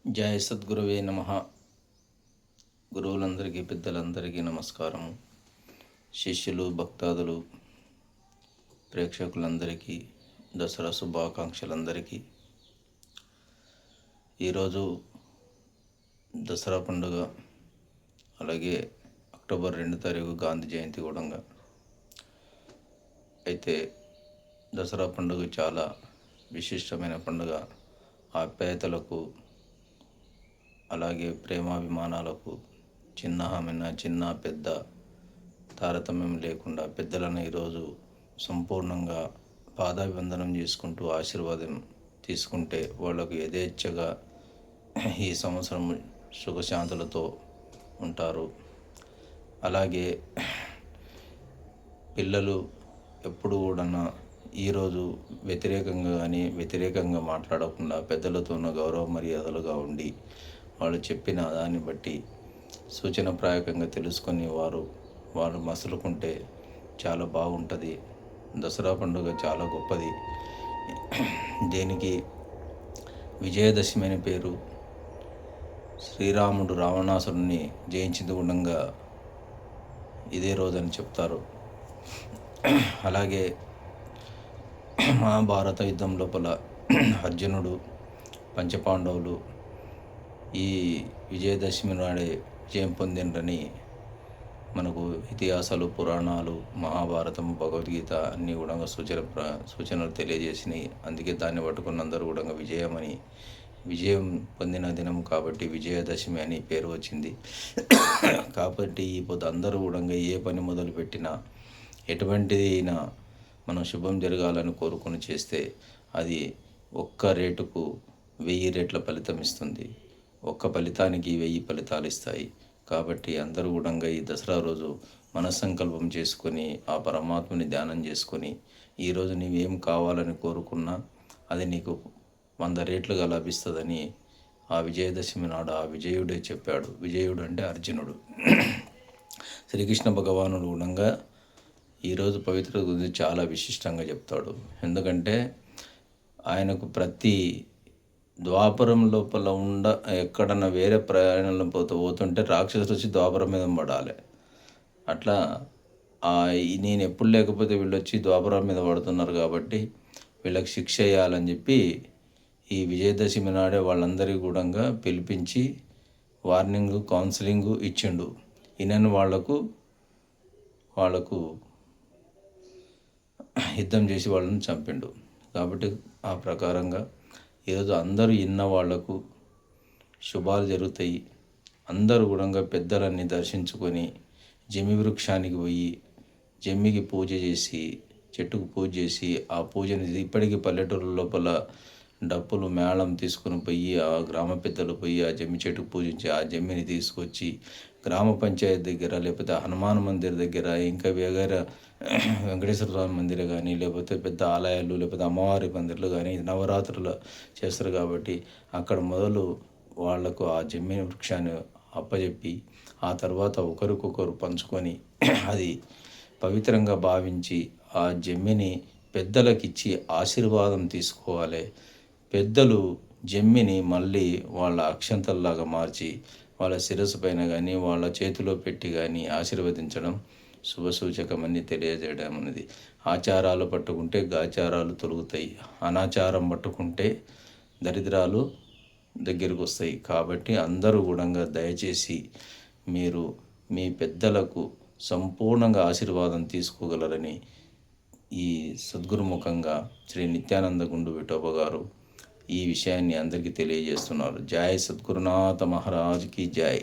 జయ సద్గురువే నమ. గురువులందరికీ పెద్దలందరికీ నమస్కారము. శిష్యులు భక్తాదులు ప్రేక్షకులందరికీ దసరా శుభాకాంక్షలందరికీ. ఈరోజు దసరా పండుగ, అలాగే అక్టోబర్ 2 తారీఖు గాంధీ జయంతి కూడా. అయితే దసరా పండుగ చాలా విశిష్టమైన పండుగ. ఆప్యాయతలకు, అలాగే ప్రేమాభిమానాలకు చిన్న పెద్ద తారతమ్యం లేకుండా పెద్దలను ఈరోజు సంపూర్ణంగా పాదాభివందనం చేసుకుంటూ ఆశీర్వాదం తీసుకుంటే వాళ్ళకు యథేచ్ఛగా ఈ సంవత్సరం సుఖశాంతులతో ఉంటారు. అలాగే పిల్లలు ఎప్పుడు కూడా ఈరోజు వ్యతిరేకంగా మాట్లాడకుండా పెద్దలతో గౌరవ మర్యాదలుగా ఉండి వాళ్ళు చెప్పిన దాన్ని బట్టి సూచనప్రాయకంగా తెలుసుకొని వారు మసులుకుంటే చాలా బాగుంటుంది. దసరా పండుగ చాలా గొప్పది. దీనికి విజయదశమి అనే పేరు. శ్రీరాముడు రావణాసురుని జయించింది గుండంగా ఇదే రోజని చెప్తారు. అలాగే మహాభారత యుద్ధం లోపల అర్జునుడు, పంచపాండవులు ఈ విజయదశమి నాడే విజయం పొందిండ్రని మనకు ఇతిహాసాలు, పురాణాలు, మహాభారతం, భగవద్గీత అన్నీ కూడా సూచనలు తెలియజేసినాయి. అందుకే దాన్ని పట్టుకున్న అందరూ కూడా విజయం పొందిన దినం కాబట్టి విజయదశమి అని పేరు వచ్చింది. కాబట్టి ఇప్పుడు అందరూ కూడా ఏ పని మొదలుపెట్టినా, ఎటువంటిది అయినా మనం శుభం జరగాలని కోరుకొని చేస్తే అది ఒక్క రేటుకు 1000 రెట్ల ఫలితం ఇస్తుంది. ఒక్క ఫలితానికి 1000 ఫలితాలు ఇస్తాయి. కాబట్టి అందరూ కూడా ఈ దసరా రోజు మనస్సంకల్పం చేసుకొని ఆ పరమాత్మని ధ్యానం చేసుకొని ఈరోజు నీవేం కావాలని కోరుకున్నా అది నీకు 100 రెట్లుగా లభిస్తుందని ఆ విజయదశమి నాడు ఆ విజయుడే చెప్పాడు. విజయుడు అంటే అర్జునుడు. శ్రీకృష్ణ భగవానుడు కూడా ఈరోజు పవిత్రత గురించి చాలా విశిష్టంగా చెప్తాడు. ఎందుకంటే ఆయనకు ప్రతి ద్వాపరం లోపల ఎక్కడన్నా వేరే ప్రయాణంలో పోతుంటే రాక్షసులు వచ్చి ద్వాపరం మీద పడాలి. అట్లా నేను ఎప్పుడు లేకపోతే వీళ్ళు వచ్చి ద్వాపరం మీద పడుతున్నారు కాబట్టి వీళ్ళకి శిక్ష వేయాలని చెప్పి ఈ విజయదశమి నాడే వాళ్ళందరికీ కూడా పిలిపించి వార్నింగ్, కౌన్సిలింగ్ ఇచ్చిండు. ఈయనను వాళ్లకు యుద్ధం చేసి వాళ్ళని చంపిండు. కాబట్టి ఆ ప్రకారంగా ఈరోజు అందరూ ఇన్న వాళ్లకు శుభాలు జరుగుతాయి. అందరూ కూడా పెద్దలన్నీ దర్శించుకొని జమ్మి వృక్షానికి పోయి జమ్మికి పూజ చేసి, చెట్టుకు పూజ చేసి ఆ పూజని ఇప్పటికీ పల్లెటూరు లోపల డప్పులు మేళం తీసుకుని పోయి ఆ గ్రామ పెద్దలు పోయి ఆ జమ్మి చెట్టుకు పూజించి ఆ జమ్మిని తీసుకొచ్చి గ్రామ పంచాయతీ దగ్గర, లేకపోతే హనుమాన్ మందిర్ దగ్గర, ఇంకా వేరే వెంకటేశ్వర స్వామి మందిరం కానీ, లేకపోతే పెద్ద ఆలయాలు, లేకపోతే అమ్మవారి మందిర్లు కానీ నవరాత్రులు చేస్తారు. కాబట్టి అక్కడ మొదలు వాళ్లకు ఆ జమ్మి వృక్షాన్ని అప్పచెప్పి ఆ తర్వాత ఒకరికొకరు పంచుకొని అది పవిత్రంగా భావించి ఆ జమ్మిని పెద్దలకిచ్చి ఆశీర్వాదం తీసుకోవాలి. పెద్దలు జమ్మిని మళ్ళీ వాళ్ళ అక్షంతల్లాగా మార్చి వాళ్ళ శిరస్సు పైన కానీ వాళ్ళ చేతిలో పెట్టి కానీ ఆశీర్వదించడం శుభసూచకమని తెలియజేయడం అనేది. ఆచారాలు పట్టుకుంటే గాచారాలు తొలుగుతాయి, అనాచారం పట్టుకుంటే దరిద్రాలు దగ్గరికి వస్తాయి. కాబట్టి అందరూ కూడా దయచేసి మీరు మీ పెద్దలకు సంపూర్ణంగా ఆశీర్వాదం తీసుకోగలరని ఈ సద్గురుముఖంగా శ్రీ నిత్యానంద గుండు విఠోబా గారు ఈ విషయాన్ని అందరికీ తెలియజేస్తున్నారు. జై సద్గురునాథ మహారాజ్కి జై.